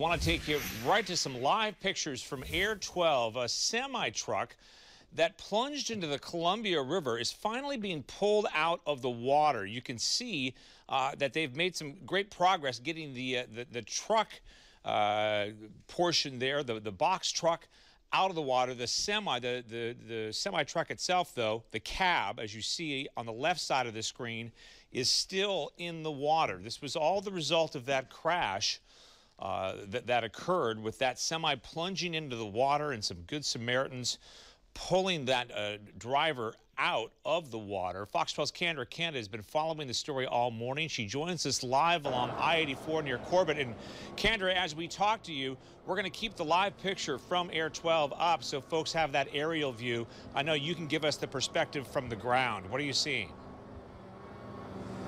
Want to take you right to some live pictures from Air 12. A semi-truck that plunged into the Columbia River is finally being pulled out of the water. You can see that they've made some great progress getting the truck portion there, the box truck, out of the water. The semi truck itself, though, the cab, as you see on the left side of the screen, is still in the water. This was all the result of that crash that occurred, with that semi plunging into the water and some Good Samaritans pulling that driver out of the water. Fox 12's Kendra Canada has been following the story all morning. She joins us live along I-84 near Corbett. And Kendra, as we talk to you, we're going to keep the live picture from Air 12 up so folks have that aerial view. I know you can give us the perspective from the ground. What are you seeing?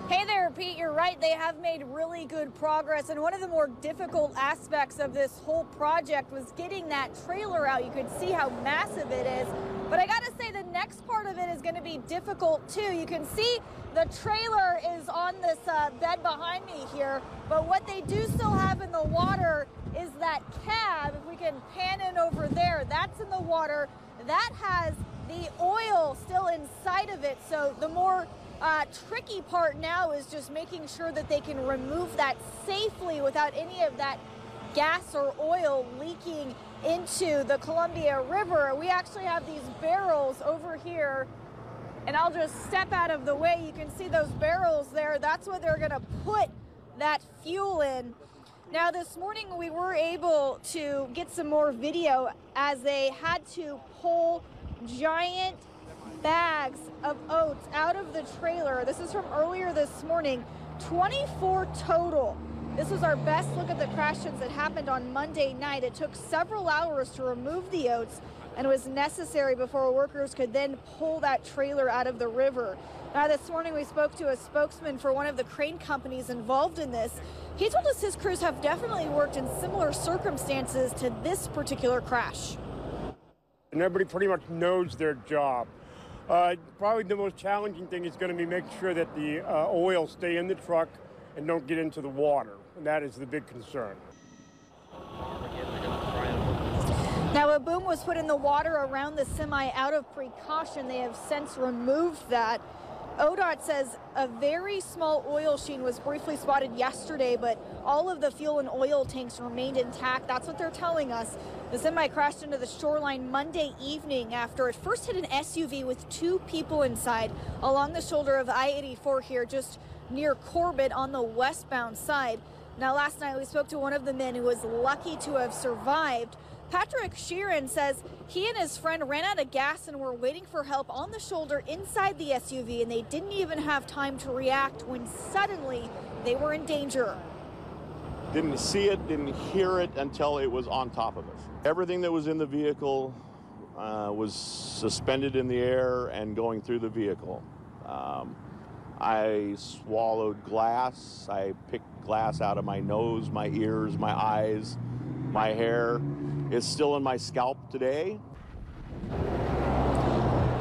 Hey there, Pete, you're right. They have made really good progress. And one of the more difficult aspects of this whole project was getting that trailer out. You could see how massive it is. But I got to say, the next part of it is going to be difficult, too. You can see the trailer is on this bed behind me here. But what they do still have in the water is that cab. If we can pan in over there, that's in the water. That has the oil still inside of it. So the more tricky part now is just making sure that they can remove that safely without any of that gas or oil leaking into the Columbia River. We actually have these barrels over here, and I'll just step out of the way. You can see those barrels there. That's what they're going to put that fuel in. Now, this morning we were able to get some more video as they had to pull giant bags of oats out of the trailer. This is from earlier this morning. 24 total. This was our best look at the crash since it happened on Monday night. It took several hours to remove the oats, and it was necessary before workers could then pull that trailer out of the river. Now, this morning we spoke to a spokesman for one of the crane companies involved in this. He told us his crews have definitely worked in similar circumstances to this particular crash. And everybody pretty much knows their job. Probably the most challenging thing is going to be making sure that the oil stay in the truck and don't get into the water. And that is the big concern. Now, a boom was put in the water around the semi out of precaution. They have since removed that. ODOT says a very small oil sheen was briefly spotted yesterday, but all of the fuel and oil tanks remained intact. That's what they're telling us. The semi crashed into the shoreline Monday evening after it first hit an SUV with 2 people inside along the shoulder of I-84 here just near Corbett on the westbound side. Now, last night we spoke to one of the men who was lucky to have survived. Patrick Sheeran says he and his friend ran out of gas and were waiting for help on the shoulder inside the SUV, and they didn't even have time to react when suddenly they were in danger. Didn't see it, didn't hear it until it was on top of us. Everything that was in the vehicle was suspended in the air and going through the vehicle. I swallowed glass. I picked glass out of my nose, my ears, my eyes, my hair. It's still in my scalp today.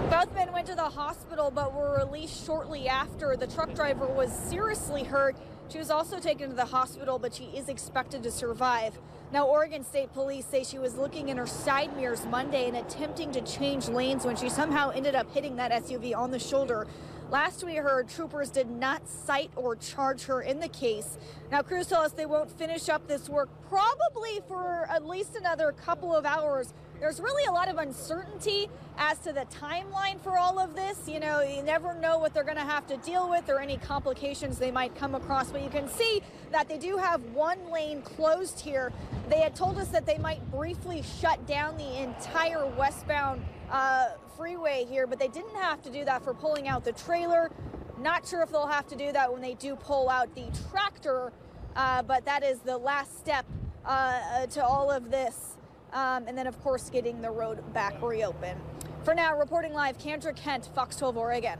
Both men went to the hospital but were released shortly after. The truck driver was seriously hurt. She was also taken to the hospital, but she is expected to survive. Now, Oregon State Police say she was looking in her side mirrors Monday and attempting to change lanes when she somehow ended up hitting that SUV on the shoulder. Last we heard, troopers did not cite or charge her in the case. Now, crews tell us they won't finish up this work probably for at least another couple of hours. There's really a lot of uncertainty as to the timeline for all of this. You know, you never know what they're going to have to deal with or any complications they might come across. But you can see that they do have one lane closed here. They had told us that they might briefly shut down the entire westbound freeway here, but they didn't have to do that for pulling out the trailer. Not sure if they'll have to do that when they do pull out the tractor, but that is the last step to all of this. And then, of course, getting the road back reopened. For now, reporting live, Kendra Kent, Fox 12 Oregon.